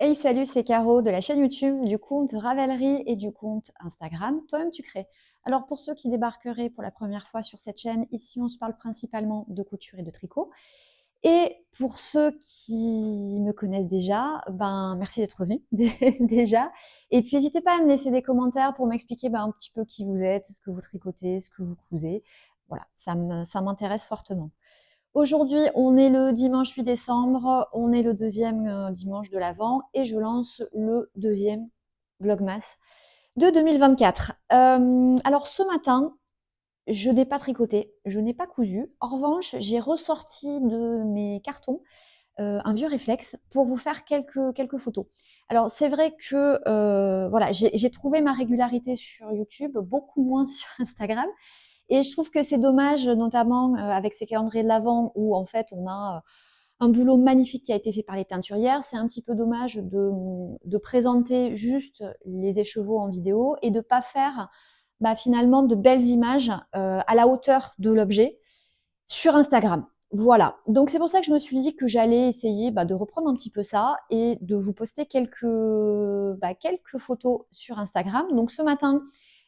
Hey, salut, c'est Caro de la chaîne YouTube, du compte Ravelry et du compte Instagram Toi-même tu crées. Alors pour ceux qui débarqueraient pour la première fois sur cette chaîne, ici on se parle principalement de couture et de tricot. Et pour ceux qui me connaissent déjà, ben merci d'être venus déjà. Et puis n'hésitez pas à me laisser des commentaires pour m'expliquer un petit peu qui vous êtes, ce que vous tricotez, ce que vous cousez. Voilà, ça m'intéresse fortement. Aujourd'hui, on est le dimanche 8 décembre, on est le deuxième dimanche de l'Avent et je lance le deuxième Vlogmas de 2024. Alors ce matin, je n'ai pas tricoté, je n'ai pas cousu. En revanche, j'ai ressorti de mes cartons un vieux réflexe pour vous faire quelques photos. Alors c'est vrai que voilà, j'ai trouvé ma régularité sur YouTube, beaucoup moins sur Instagram. Et je trouve que c'est dommage, notamment avec ces calendriers de l'Avent où en fait on a un boulot magnifique qui a été fait par les teinturières. C'est un petit peu dommage de présenter juste les écheveaux en vidéo et de pas faire finalement de belles images à la hauteur de l'objet sur Instagram. Voilà, donc c'est pour ça que je me suis dit que j'allais essayer de reprendre un petit peu ça et de vous poster quelques photos sur Instagram. Donc ce matin,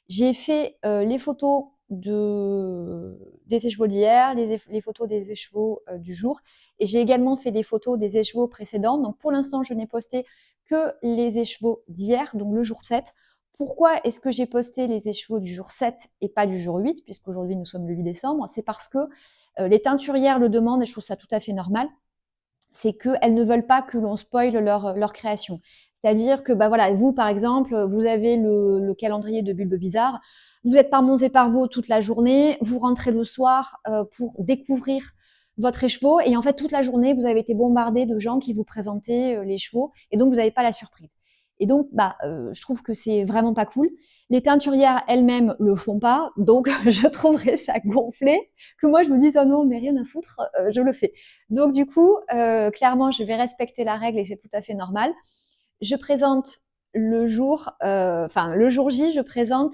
j'ai fait les photos des écheveaux d'hier, les photos des écheveaux du jour, et j'ai également fait des photos des écheveaux précédents. Donc pour l'instant, je n'ai posté que les écheveaux d'hier, donc le jour 7. Pourquoi est-ce que j'ai posté les écheveaux du jour 7 et pas du jour 8, puisqu'aujourd'hui nous sommes le 8 décembre? C'est parce que les teinturières le demandent et je trouve ça tout à fait normal. C'est qu'elles ne veulent pas que l'on spoile leur création. C'est-à-dire que voilà, vous par exemple, vous avez le calendrier de Bulbe Bizarre, vous êtes par Monts et par Vaux toute la journée, vous rentrez le soir pour découvrir votre écheveau et en fait toute la journée vous avez été bombardé de gens qui vous présentaient les chevaux et donc vous n'avez pas la surprise. Et donc je trouve que c'est vraiment pas cool. Les teinturières elles-mêmes le font pas, donc je trouverais ça gonflé que moi je me dise oh non mais rien à foutre, je le fais. Donc du coup, clairement, je vais respecter la règle et c'est tout à fait normal. Je présente le jour J, je présente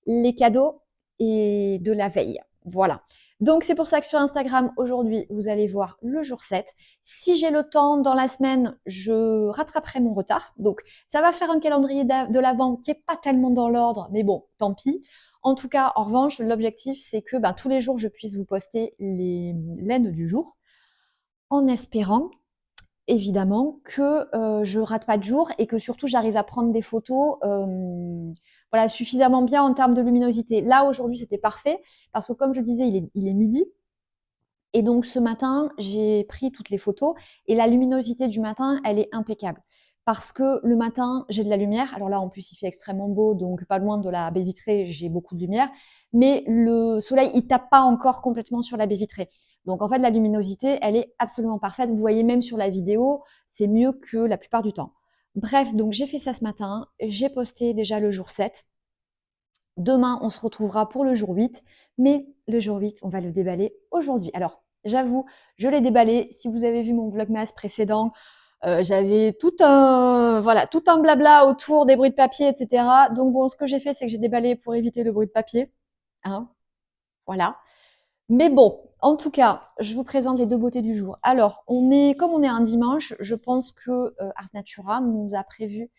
les cadeaux et de la veille. Voilà. Donc c'est pour ça que sur Instagram, aujourd'hui, vous allez voir le jour 7. Si j'ai le temps dans la semaine, je rattraperai mon retard. Donc ça va faire un calendrier de l'Avent qui est pas tellement dans l'ordre, mais bon, tant pis. En tout cas, en revanche, l'objectif, c'est que tous les jours, je puisse vous poster les laines du jour en espérant évidemment que je rate pas de jour et que surtout j'arrive à prendre des photos voilà, suffisamment bien en termes de luminosité. Là, aujourd'hui, c'était parfait parce que comme je disais, il est midi. Et donc ce matin, j'ai pris toutes les photos et la luminosité du matin, elle est impeccable. Parce que le matin, j'ai de la lumière. Alors là, en plus, il fait extrêmement beau, donc pas loin de la baie vitrée, j'ai beaucoup de lumière. Mais le soleil, il tape pas encore complètement sur la baie vitrée. Donc en fait, la luminosité, elle est absolument parfaite. Vous voyez même sur la vidéo, c'est mieux que la plupart du temps. Bref, donc j'ai fait ça ce matin. J'ai posté déjà le jour 7. Demain, on se retrouvera pour le jour 8, mais le jour 8, on va le déballer aujourd'hui. Alors, j'avoue, je l'ai déballé. Si vous avez vu mon vlogmas précédent, j'avais tout un blabla autour des bruits de papier, etc. Donc bon, ce que j'ai fait, c'est que j'ai déballé pour éviter le bruit de papier. Hein, voilà. Mais bon, en tout cas, je vous présente les deux beautés du jour. Alors, comme on est un dimanche, je pense que Ars Natura nous a prévu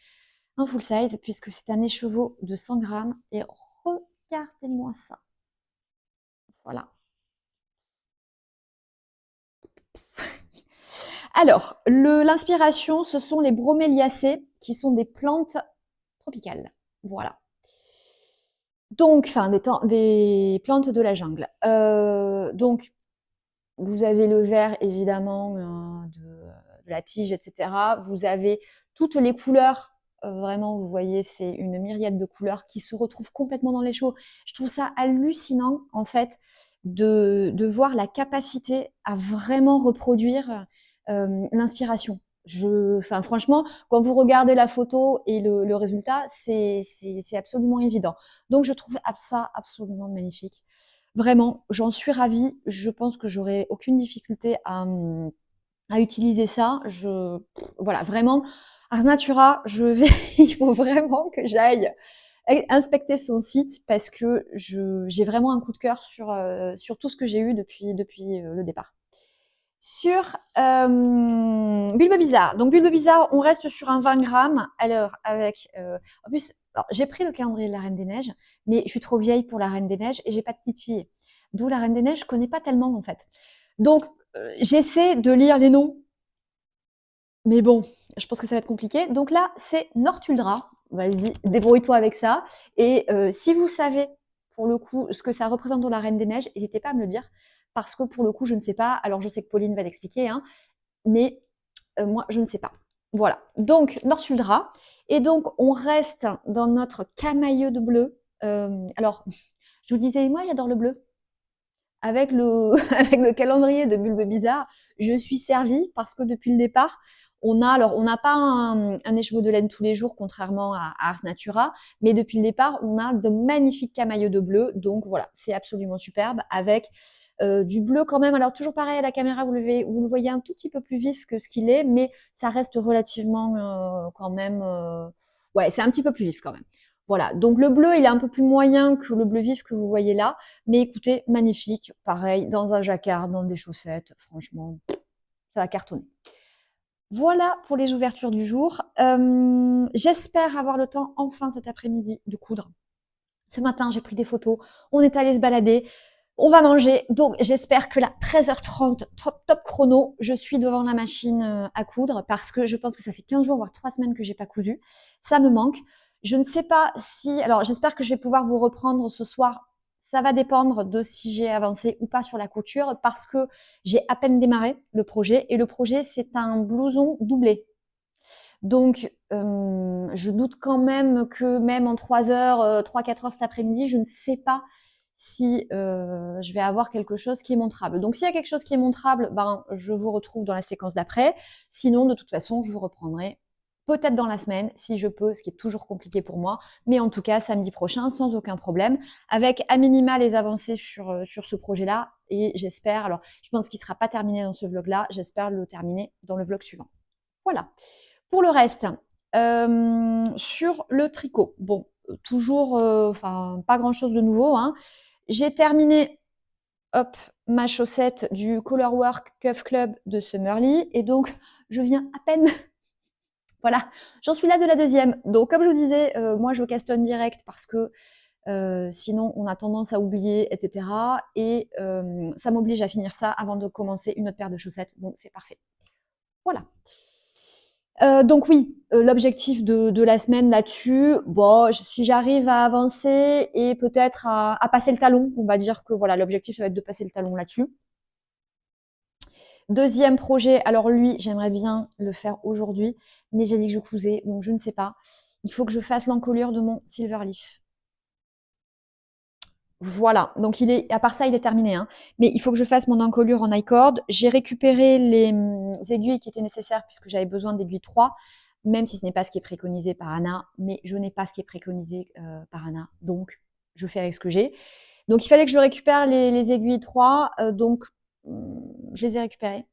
un full size puisque c'est un écheveau de 100 grammes et regardez-moi ça. Voilà. Alors, l'inspiration, ce sont les broméliacées qui sont des plantes tropicales. Voilà. Donc, enfin, des plantes de la jungle. Donc, vous avez le vert, évidemment, de la tige, etc. Vous avez toutes les couleurs. Vraiment, vous voyez, c'est une myriade de couleurs qui se retrouvent complètement dans les chevaux. Je trouve ça hallucinant, en fait, de voir la capacité à vraiment reproduire l'inspiration. Franchement, quand vous regardez la photo et le résultat, c'est absolument évident. Donc, je trouve ça absolument magnifique. Vraiment, j'en suis ravie. Je pense que j'aurai aucune difficulté à utiliser ça. Voilà, vraiment, Ars Natura, il faut vraiment que j'aille inspecter son site parce que j'ai vraiment un coup de cœur sur tout ce que j'ai eu depuis le départ. Sur Bulbe Bizarre. Donc Bulbe Bizarre, on reste sur un 20 grammes. Alors avec, en plus, alors j'ai pris le calendrier de la Reine des Neiges, mais je suis trop vieille pour la Reine des Neiges et j'ai pas de petite fille. D'où la Reine des Neiges, je connais pas tellement en fait. Donc j'essaie de lire les noms, mais bon, je pense que ça va être compliqué. Donc là, c'est Nortuldra. Vas-y, débrouille-toi avec ça. Et si vous savez, pour le coup, ce que ça représente dans la Reine des Neiges, n'hésitez pas à me le dire. Parce que pour le coup, je ne sais pas. Alors, je sais que Pauline va l'expliquer, hein, mais moi, je ne sais pas. Voilà. Donc, Nortuldra. Et donc, on reste dans notre camailleux de bleu. Alors, je vous disais, moi, j'adore le bleu. Avec le, avec le calendrier de Bulbe Bizarre, je suis servie parce que depuis le départ, on n'a pas un écheveau de laine tous les jours, contrairement à Ars Natura, mais depuis le départ, on a de magnifiques camailleux de bleu. Donc voilà, c'est absolument superbe avec du bleu quand même. Alors toujours pareil à la caméra, vous le voyez un tout petit peu plus vif que ce qu'il est, mais ça reste relativement quand même. Ouais, c'est un petit peu plus vif quand même. Voilà, donc le bleu, il est un peu plus moyen que le bleu vif que vous voyez là, mais écoutez, magnifique, pareil, dans un jacquard, dans des chaussettes, franchement, ça va cartonner. Voilà pour les ouvertures du jour. J'espère avoir le temps, enfin cet après-midi, de coudre. Ce matin, j'ai pris des photos, on est allé se balader, on va manger, donc j'espère que là, 13h30, top chrono, je suis devant la machine à coudre parce que je pense que ça fait 15 jours, voire 3 semaines que j'ai pas cousu. Ça me manque. Je ne sais pas si... Alors, j'espère que je vais pouvoir vous reprendre ce soir. Ça va dépendre de si j'ai avancé ou pas sur la couture parce que j'ai à peine démarré le projet. Et le projet, c'est un blouson doublé. Donc, je doute quand même que même en 3 heures, 3-4 heures cet après-midi, je ne sais pas si je vais avoir quelque chose qui est montrable. Donc, s'il y a quelque chose qui est montrable, ben, je vous retrouve dans la séquence d'après. Sinon, de toute façon, je vous reprendrai peut-être dans la semaine, si je peux, ce qui est toujours compliqué pour moi. Mais en tout cas, samedi prochain, sans aucun problème, avec à minima les avancées sur ce projet-là. Et j'espère, alors, je pense qu'il ne sera pas terminé dans ce vlog-là, j'espère le terminer dans le vlog suivant. Voilà. Pour le reste, sur le tricot, bon, toujours, enfin, pas grand-chose de nouveau, hein. J'ai terminé, hop, ma chaussette du Colorwork Cuff Club de Summerly et donc je viens à peine voilà, j'en suis là de la deuxième. Donc comme je vous disais, moi je castonne direct parce que, sinon on a tendance à oublier et cetera et ça m'oblige à finir ça avant de commencer une autre paire de chaussettes, donc c'est parfait. Voilà. Donc oui, l'objectif de la semaine là-dessus, bon, si j'arrive à avancer et peut-être à passer le talon, on va dire que voilà, l'objectif ça va être de passer le talon là-dessus. Deuxième projet, alors lui, j'aimerais bien le faire aujourd'hui, mais j'ai dit que je cousais, donc je ne sais pas. Il faut que je fasse l'encolure de mon Silverleaf. Voilà, donc à part ça, il est terminé, hein. Mais il faut que je fasse mon encolure en I-cord. J'ai récupéré les aiguilles qui étaient nécessaires puisque j'avais besoin d'aiguilles 3, même si ce n'est pas ce qui est préconisé par Anna, mais je n'ai pas ce qui est préconisé par Anna, donc je fais avec ce que j'ai. Donc il fallait que je récupère les aiguilles 3, donc je les ai récupérées.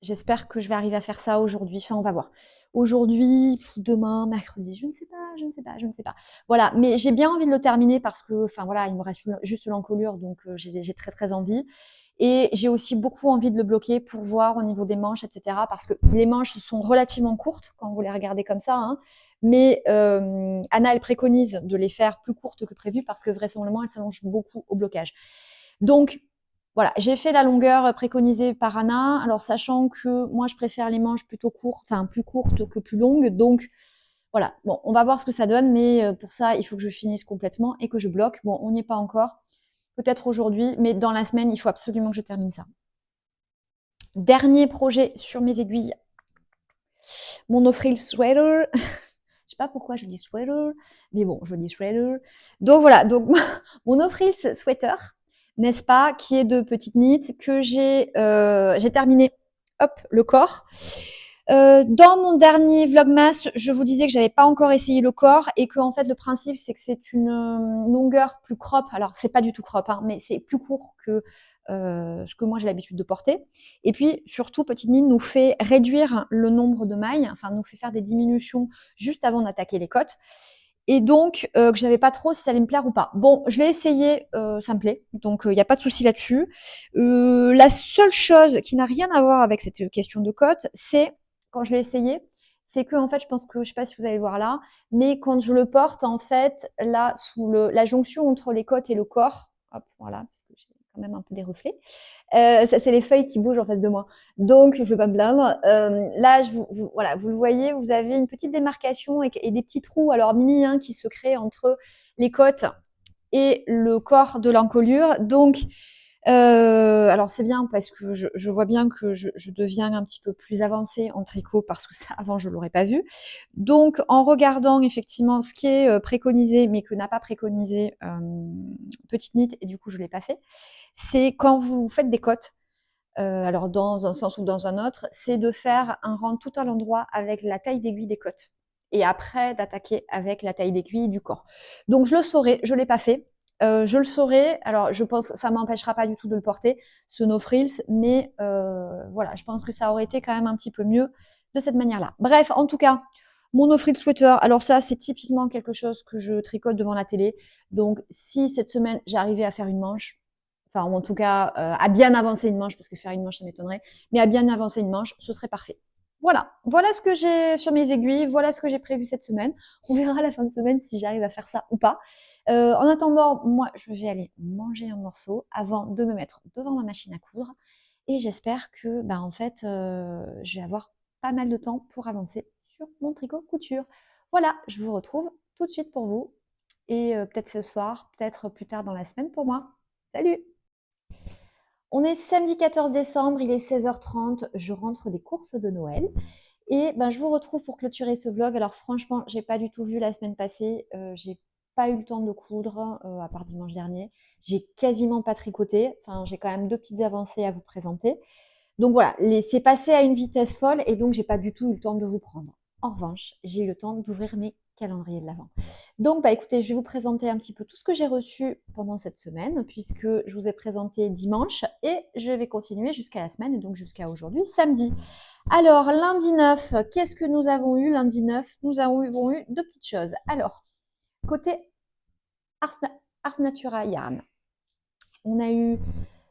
J'espère que je vais arriver à faire ça aujourd'hui. Enfin, on va voir. Aujourd'hui, demain, mercredi, je ne sais pas, je ne sais pas, je ne sais pas. Voilà, mais j'ai bien envie de le terminer parce que, enfin voilà, il me reste juste l'encolure, donc j'ai très très envie. Et j'ai aussi beaucoup envie de le bloquer pour voir au niveau des manches, etc. Parce que les manches sont relativement courtes quand vous les regardez comme ça, hein. Mais Anna, elle préconise de les faire plus courtes que prévu parce que vraisemblablement, elles s'allongent beaucoup au blocage. Donc, voilà, j'ai fait la longueur préconisée par Anna. Alors, sachant que moi, je préfère les manches plutôt courtes, enfin plus courtes que plus longues. Donc, voilà. Bon, on va voir ce que ça donne, mais pour ça, il faut que je finisse complètement et que je bloque. Bon, on n'y est pas encore. Peut-être aujourd'hui, mais dans la semaine, il faut absolument que je termine ça. Dernier projet sur mes aiguilles. Mon no-frill sweater. Je sais pas pourquoi je dis sweater, mais bon, je dis sweater. Donc voilà, donc mon no-frill sweater, n'est-ce pas, qui est de petite knit, que j'ai terminé, hop, le corps. Dans mon dernier vlogmas, je vous disais que j'avais pas encore essayé le corps et que en fait le principe c'est que c'est une longueur plus crop. Alors c'est pas du tout crop, hein, mais c'est plus court que ce que moi j'ai l'habitude de porter. Et puis surtout, Petite Knit nous fait réduire le nombre de mailles, enfin nous fait faire des diminutions juste avant d'attaquer les côtes. et donc que je savais pas trop si ça allait me plaire ou pas. Bon, je l'ai essayé, ça me plaît, donc il y a pas de souci là-dessus. La seule chose qui n'a rien à voir avec cette question de cote, c'est quand je l'ai essayé, c'est que en fait, je pense que je sais pas si vous allez le voir là, mais quand je le porte, en fait, là, sous la jonction entre les côtes et le corps, hop, voilà, parce que j'ai quand même un peu des reflets. Ça, c'est les feuilles qui bougent en face de moi. Donc, je ne vais pas me plaindre. Là, voilà, vous le voyez, vous avez une petite démarcation et des petits trous, alors mini, hein, qui se créent entre les côtes et le corps de l'encolure. Donc, alors c'est bien parce que je vois bien que je deviens un petit peu plus avancée en tricot parce que ça, avant, je l'aurais pas vu. Donc, en regardant effectivement ce qui est préconisé, mais que n'a pas préconisé Petite Knit, et du coup, je l'ai pas fait, c'est quand vous faites des côtes, alors dans un sens ou dans un autre, c'est de faire un rang tout à l'endroit avec la taille d'aiguille des côtes et après d'attaquer avec la taille d'aiguille du corps. Donc je le saurai, je l'ai pas fait. Je le saurai. Alors je pense que ça m'empêchera pas du tout de le porter, ce no frills, mais voilà, je pense que ça aurait été quand même un petit peu mieux de cette manière-là. Bref, en tout cas, mon no frills sweater. Alors ça, c'est typiquement quelque chose que je tricote devant la télé. Donc si cette semaine j'arrivais à faire une manche, enfin, ou en tout cas, à bien avancer une manche, parce que faire une manche, ça m'étonnerait, mais à bien avancer une manche, ce serait parfait. Voilà, voilà ce que j'ai sur mes aiguilles, voilà ce que j'ai prévu cette semaine. On verra à la fin de semaine si j'arrive à faire ça ou pas. En attendant, moi, je vais aller manger un morceau avant de me mettre devant ma machine à coudre. Et j'espère que, bah, en fait, je vais avoir pas mal de temps pour avancer sur mon tricot couture. Voilà, je vous retrouve tout de suite pour vous. Et peut-être ce soir, peut-être plus tard dans la semaine pour moi. Salut! On est samedi 14 décembre, il est 16h30, je rentre des courses de Noël et ben, je vous retrouve pour clôturer ce vlog. Alors franchement, j'ai pas du tout vu la semaine passée, j'ai pas eu le temps de coudre, à part dimanche dernier. J'ai quasiment pas tricoté, enfin j'ai quand même 2 petites avancées à vous présenter. Donc voilà, c'est passé à une vitesse folle et donc j'ai pas du tout eu le temps de vous prendre. En revanche, j'ai eu le temps d'ouvrir mes calendriers de l'Avent. Donc bah écoutez, je vais vous présenter un petit peu tout ce que j'ai reçu pendant cette semaine, puisque je vous ai présenté dimanche et je vais continuer jusqu'à la semaine et donc jusqu'à aujourd'hui, samedi. Alors, lundi 9, qu'est-ce que nous avons eu lundi 9? Nous avons eu deux petites choses. Alors, côté Art Natura Yarn, on a eu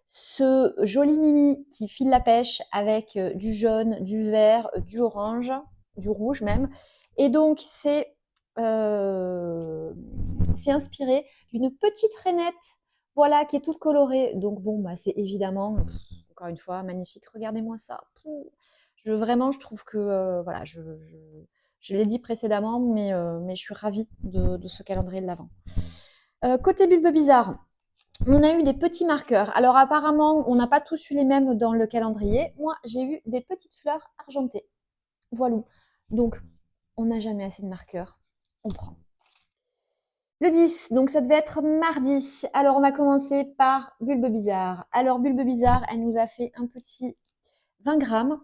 ce joli mini qui file la pêche avec du jaune, du vert, du orange, du rouge même. Et donc, c'est inspiré d'une petite rainette, voilà, qui est toute colorée. Donc, bon, bah, c'est évidemment, encore une fois, magnifique. Regardez-moi ça. Vraiment, je trouve que, voilà, je l'ai dit précédemment, mais je suis ravie de ce calendrier de l'Avent. Côté Bulbe Bizarre, on a eu des petits marqueurs. Alors apparemment, on n'a pas tous eu les mêmes dans le calendrier. Moi, j'ai eu des petites fleurs argentées. Voilà. Donc, on n'a jamais assez de marqueurs. On prend. Le 10, donc ça devait être mardi. Alors, on va commencer par Bulbe Bizarre. Alors, Bulbe Bizarre, elle nous a fait un petit 20 grammes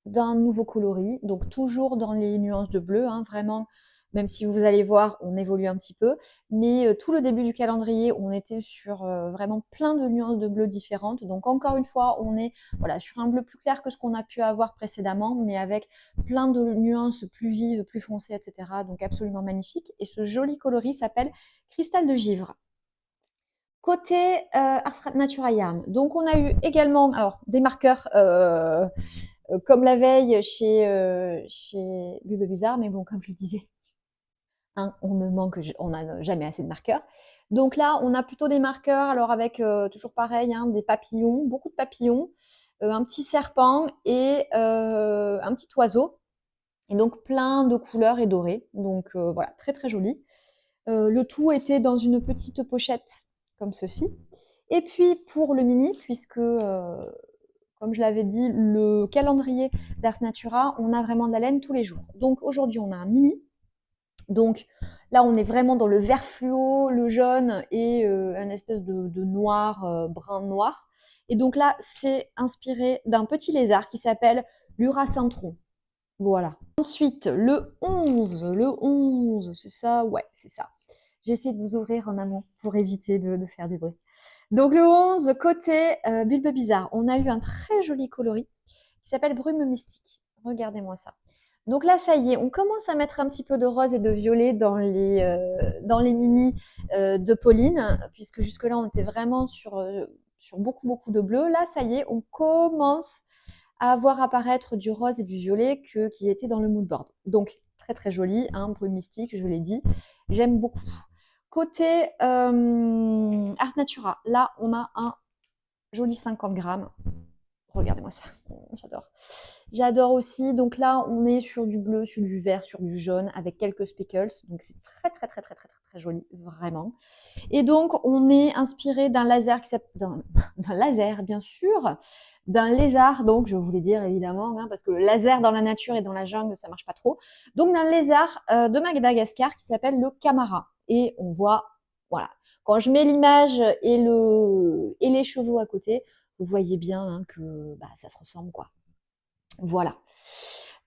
d'un nouveau coloris. Donc, toujours dans les nuances de bleu, hein, vraiment. Même si vous allez voir, on évolue un petit peu. Mais tout le début du calendrier, on était sur vraiment plein de nuances de bleu différentes. Donc encore une fois, on est voilà, sur un bleu plus clair que ce qu'on a pu avoir précédemment, mais avec plein de nuances plus vives, plus foncées, etc. Donc absolument magnifique. Et ce joli coloris s'appelle Cristal de Givre. Côté Art Natura Yarn, donc on a eu également alors, des marqueurs comme la veille chez Bulbe Bizarre, mais bon, comme je le disais, hein, on n'a jamais assez de marqueurs. Donc là, on a plutôt des marqueurs, alors avec toujours pareil, hein, des papillons, beaucoup de papillons, un petit serpent et un petit oiseau. Et donc plein de couleurs et dorés. Donc voilà, très très joli. Le tout était dans une petite pochette comme ceci. Et puis pour le mini, puisque comme je l'avais dit, le calendrier d'Ars Natura, on a vraiment de la laine tous les jours. Donc aujourd'hui, on a un mini. Donc là, on est vraiment dans le vert fluo, le jaune et un espèce de noir, brun noir. Et donc là, c'est inspiré d'un petit lézard qui s'appelle l'Uracintron. Voilà. Ensuite, le 11, c'est ça? Ouais, c'est ça. J'essaie de vous ouvrir en amont pour éviter de faire du bruit. Donc le 11, côté Bulbe Bizarre, on a eu un très joli coloris qui s'appelle Brume Mystique. Regardez-moi ça. Donc là, ça y est, on commence à mettre un petit peu de rose et de violet dans les minis de Pauline, puisque jusque-là, on était vraiment sur beaucoup, beaucoup de bleu. Là, ça y est, on commence à voir apparaître du rose et du violet qui étaient dans le mood board. Donc, très, très joli, hein, brume mystique, je l'ai dit. J'aime beaucoup. Côté Ars Natura, là, on a un joli 50 grammes. Regardez-moi ça, j'adore. J'adore aussi. Donc là, on est sur du bleu, sur du vert, sur du jaune, avec quelques speckles. Donc c'est très, très, très, très, très, très, très joli, vraiment. Et donc, on est inspiré d'un laser qui s'appelle, d'un laser, bien sûr, d'un lézard. Donc, je voulais dire évidemment, hein, parce que le laser dans la nature et dans la jungle, ça marche pas trop. Donc, d'un lézard de Madagascar qui s'appelle le Camara. Et on voit, voilà. Quand je mets l'image et les chevaux à côté, vous voyez bien hein, que bah, ça se ressemble, quoi. Voilà.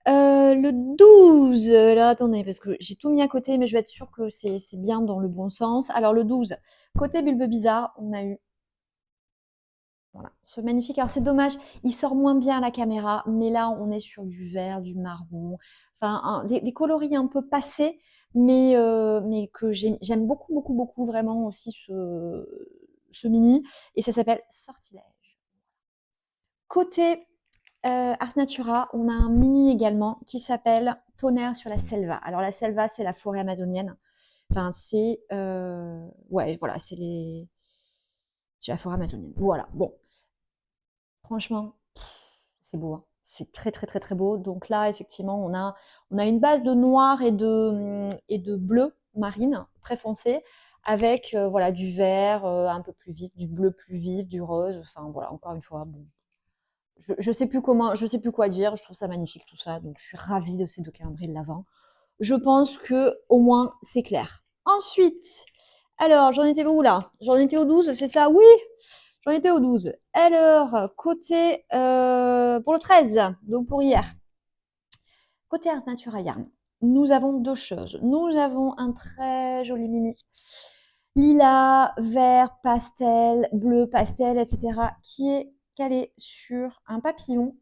Le 12, là, attendez, parce que j'ai tout mis à côté, mais je vais être sûre que c'est bien dans le bon sens. Alors, le 12, côté Bulbe Bizarre, on a eu voilà, ce magnifique. Alors, c'est dommage, il sort moins bien à la caméra, mais là, on est sur du vert, du marron, enfin, des coloris un peu passés, mais que j'aime beaucoup, beaucoup, beaucoup, vraiment aussi ce mini, et ça s'appelle Sortilège. Côté Ars Natura, on a un mini également qui s'appelle Tonnerre sur la Selva. Alors la Selva, c'est la forêt amazonienne. Enfin, ouais, voilà, c'est la forêt amazonienne. Voilà, bon, franchement, c'est beau, hein. C'est très, très, très, très beau. Donc là, effectivement, on a une base de noir et de bleu marine, très foncé, avec voilà, du vert un peu plus vif, du bleu plus vif, du rose. Enfin, voilà, encore une fois, bon, je sais plus comment, je sais plus quoi dire. Je trouve ça magnifique tout ça, donc je suis ravie de ces deux calendriers de l'Avent. Je pense que au moins c'est clair. Ensuite, alors j'en étais où là? J'en étais au 12, c'est ça? Oui, j'en étais au 12. Alors côté pour le 13, donc pour hier. Côté Ars Natura Yarn, nous avons deux choses. Nous avons un très joli mini lilas, vert, pastel, bleu, pastel, etc. qui est calé sur un papillon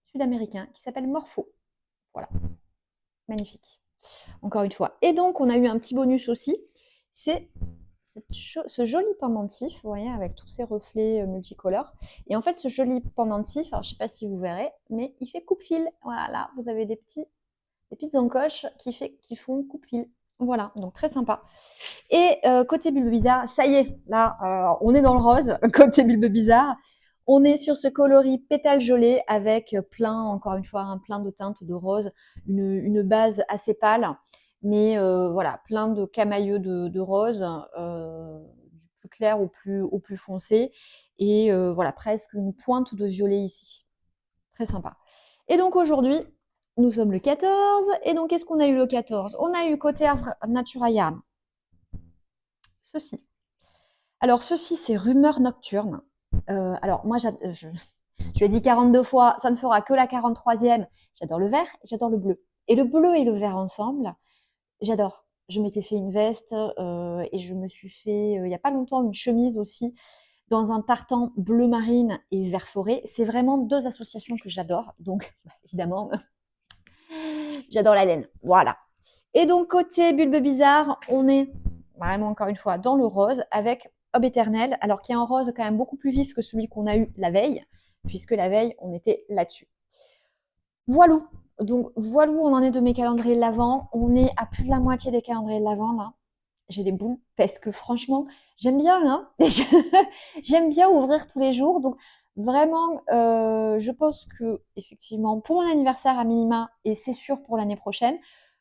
sud-américain qui s'appelle Morpho. Voilà, magnifique. Encore une fois. Et donc, on a eu un petit bonus aussi, c'est ce joli pendentif, vous voyez, avec tous ces reflets multicolores. Et en fait, ce joli pendentif, alors je ne sais pas si vous verrez, mais il fait coupe-fil. Voilà, là, vous avez des petites encoches qui font coupe-fil. Voilà, donc très sympa. Et côté Bulbe Bizarre, ça y est, là, on est dans le rose, côté Bulbe Bizarre. On est sur ce coloris pétale gelé avec plein, encore une fois, un plein de teintes de rose, une base assez pâle, mais voilà, plein de camailleux de rose, du plus clair au plus foncé, et voilà, presque une pointe de violet ici. Très sympa. Et donc aujourd'hui, nous sommes le 14, et donc qu'est-ce qu'on a eu le 14? On a eu côté Ars Natura Yarn ceci. Alors ceci, c'est Rumeur Nocturne. Alors moi, je l'ai dit 42 fois, ça ne fera que la 43e. J'adore le vert, j'adore le bleu. Et le bleu et le vert ensemble, j'adore. Je m'étais fait une veste et je me suis fait, il n'y a pas longtemps, une chemise aussi dans un tartan bleu marine et vert forêt. C'est vraiment deux associations que j'adore. Donc, évidemment, j'adore la laine. Voilà. Et donc, côté Bulbe Bizarre, on est vraiment, encore une fois, dans le rose avec Aube Éternelle, alors qui est un rose quand même beaucoup plus vif que celui qu'on a eu la veille, puisque la veille, on était là-dessus. Voilou. Donc, voilou, on en est de mes calendriers de l'Avent. On est à plus de la moitié des calendriers de l'Avent, là. J'ai les boules, parce que franchement, j'aime bien, hein. J'aime bien ouvrir tous les jours. Donc, vraiment, je pense que, effectivement, pour mon anniversaire à minima, et c'est sûr pour l'année prochaine,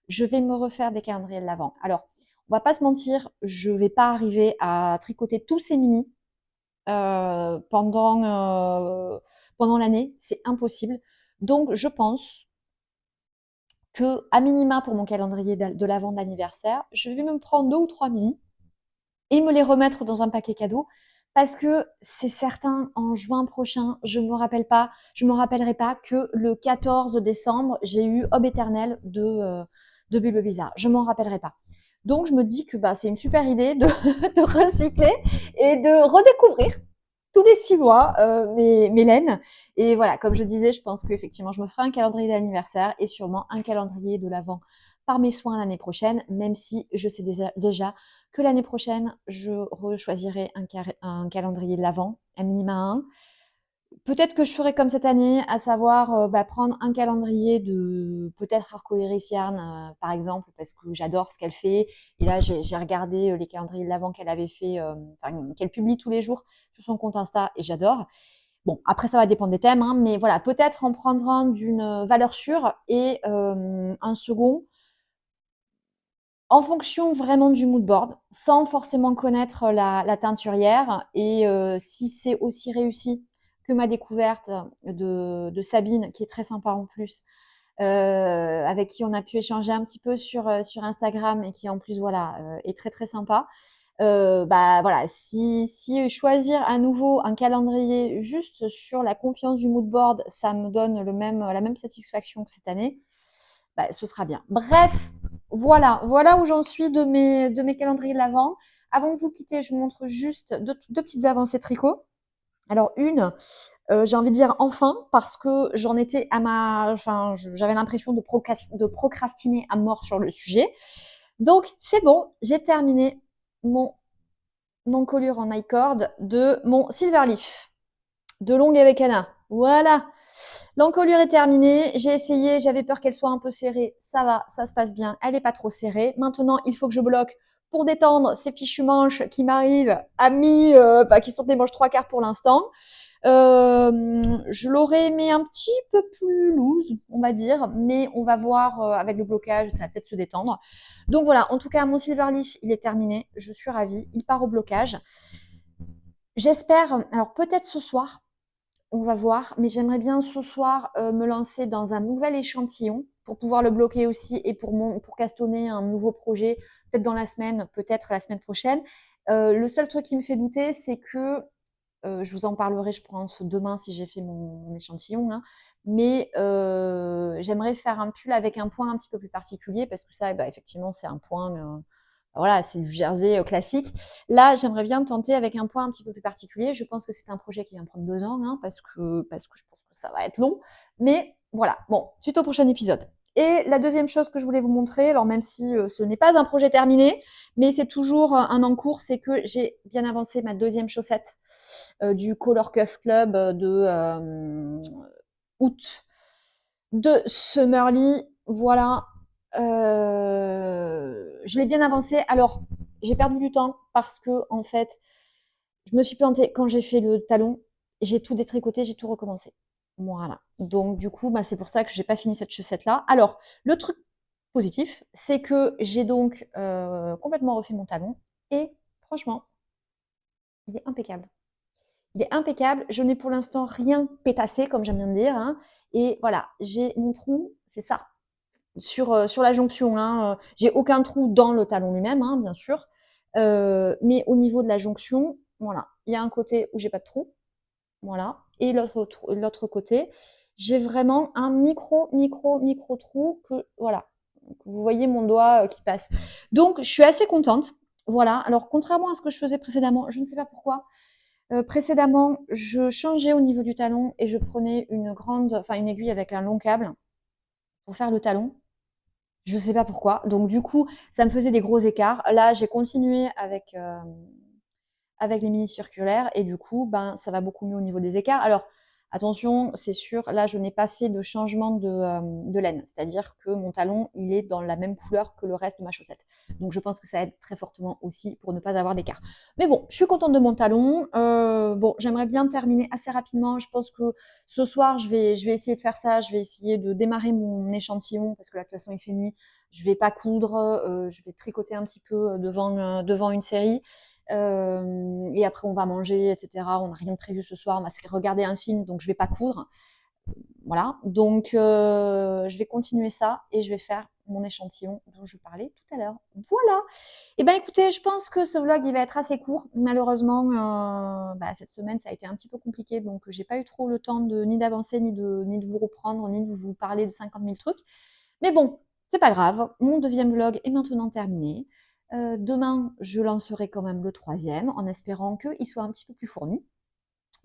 je vais me refaire des calendriers de l'Avent. Alors, on va pas se mentir, je vais pas arriver à tricoter tous ces minis pendant l'année, c'est impossible. Donc, je pense que, à minima, pour mon calendrier de l'Avent d'anniversaire, je vais me prendre 2 ou 3 minis et me les remettre dans un paquet cadeau parce que c'est certain, en juin prochain, je me rappellerai pas que le 14 décembre, j'ai eu Aube Éternelle de Bulbe Bizarre. Je m'en rappellerai pas. Donc, je me dis que bah, c'est une super idée de, de recycler et de redécouvrir. tous les 6 mois mes laines. Et voilà, comme je disais, je pense qu'effectivement, je me ferai un calendrier d'anniversaire et sûrement un calendrier de l'Avent par mes soins l'année prochaine, même si je sais déjà que l'année prochaine, je rechoisirai un calendrier de l'Avent, un minima un. Peut-être que je ferai comme cette année, à savoir prendre un calendrier de peut-être Arcoiris Yarn, par exemple, parce que j'adore ce qu'elle fait. Et là, j'ai regardé les calendriers de l'Avent qu'elle avait fait, qu'elle publie tous les jours sur son compte Insta, et j'adore. Bon, après, ça va dépendre des thèmes, hein, mais voilà, peut-être en prendre un d'une valeur sûre et un second en fonction vraiment du mood board, sans forcément connaître la teinturière. Et si c'est aussi réussi que ma découverte de Sabine, qui est très sympa en plus, avec qui on a pu échanger un petit peu sur Instagram et qui en plus voilà est très très sympa. Voilà, si choisir à nouveau un calendrier juste sur la confiance du mood board, ça me donne la même satisfaction que cette année, ce sera bien. Bref, voilà où j'en suis de mes calendriers de l'Avent. Avant de vous quitter, je vous montre juste deux petites avancées tricot. Alors une, j'ai envie de dire enfin, parce que j'en étais à j'avais l'impression de procrastiner à mort sur le sujet. Donc c'est bon, j'ai terminé mon encolure en I-cord de mon Silverleaf de Longue avec Anna. Voilà. L'encolure est terminée. J'ai essayé, j'avais peur qu'elle soit un peu serrée. Ça va, ça se passe bien. Elle n'est pas trop serrée. Maintenant, il faut que je bloque pour détendre ces fichues manches qui m'arrivent qui sont des manches 3/4 pour l'instant. Je l'aurais aimé un petit peu plus loose, on va dire, mais on va voir avec le blocage, ça va peut-être se détendre. Donc voilà, en tout cas, mon Silverleaf, il est terminé. Je suis ravie. Il part au blocage. J'espère, alors peut-être ce soir, on va voir, mais j'aimerais bien ce soir me lancer dans un nouvel échantillon pour pouvoir le bloquer aussi et pour castonner un nouveau projet, peut-être dans la semaine, peut-être la semaine prochaine. Le seul truc qui me fait douter, c'est que je vous en parlerai, je pense, demain si j'ai fait mon échantillon, hein, mais j'aimerais faire un pull avec un point un petit peu plus particulier parce que ça, effectivement, c'est un point, voilà, c'est du jersey classique. Là, j'aimerais bien tenter avec un point un petit peu plus particulier. Je pense que c'est un projet qui va me prendre 2 ans, hein, parce que je pense que ça va être long. Mais voilà, bon, suite au prochain épisode. Et la deuxième chose que je voulais vous montrer, alors même si ce n'est pas un projet terminé, mais c'est toujours un en cours, c'est que j'ai bien avancé ma deuxième chaussette du Color Cuff Club de août de Summerly. Voilà. Je l'ai bien avancé. Alors, j'ai perdu du temps parce que, en fait, je me suis plantée quand j'ai fait le talon. J'ai tout détricoté, j'ai tout recommencé. Voilà. Donc, du coup, c'est pour ça que j'ai pas fini cette chaussette-là. Alors, le truc positif, c'est que j'ai donc complètement refait mon talon. Et franchement, il est impeccable. Il est impeccable. Je n'ai pour l'instant rien pétassé, comme j'aime bien dire, hein. Et voilà, j'ai mon trou, c'est ça, sur la jonction, hein. J'ai aucun trou dans le talon lui-même, hein, bien sûr. Mais au niveau de la jonction, voilà, il y a un côté où j'ai pas de trou, voilà. Et l'autre côté, j'ai vraiment un micro trou que, voilà. Vous voyez mon doigt qui passe. Donc, je suis assez contente. Voilà. Alors, contrairement à ce que je faisais précédemment, je ne sais pas pourquoi, précédemment, je changeais au niveau du talon et je prenais une aiguille avec un long câble pour faire le talon. Je sais pas pourquoi. Donc du coup, ça me faisait des gros écarts. Là, j'ai continué avec les mini circulaires et du coup, ça va beaucoup mieux au niveau des écarts. Alors attention, c'est sûr, là, je n'ai pas fait de changement de laine, c'est-à-dire que mon talon, il est dans la même couleur que le reste de ma chaussette. Donc je pense que ça aide très fortement aussi pour ne pas avoir d'écart. Mais bon, je suis contente de mon talon. Bon, j'aimerais bien terminer assez rapidement. Je pense que ce soir, je vais essayer de faire ça. Je vais essayer de démarrer mon échantillon parce que là, de toute façon, il fait nuit. Je vais pas coudre. Je vais tricoter un petit peu devant une série. Et après, on va manger, etc. On n'a rien de prévu ce soir. On va se regarder un film, donc je vais pas coudre. Voilà. Donc, je vais continuer ça et je vais faire mon échantillon dont je parlais tout à l'heure. Voilà. Et ben écoutez, je pense que ce vlog il va être assez court. Malheureusement, cette semaine ça a été un petit peu compliqué, donc j'ai pas eu trop le temps ni d'avancer, ni de vous reprendre, ni de vous parler de 50 000 trucs. Mais bon, c'est pas grave. Mon deuxième vlog est maintenant terminé. Demain, je lancerai quand même le troisième, en espérant qu'il soit un petit peu plus fourni.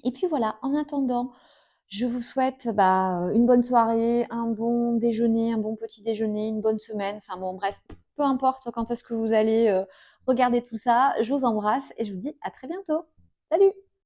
Et puis voilà, en attendant, je vous souhaite une bonne soirée, un bon déjeuner, un bon petit déjeuner, une bonne semaine. Enfin bon, bref, peu importe quand est-ce que vous allez regarder tout ça. Je vous embrasse et je vous dis à très bientôt. Salut!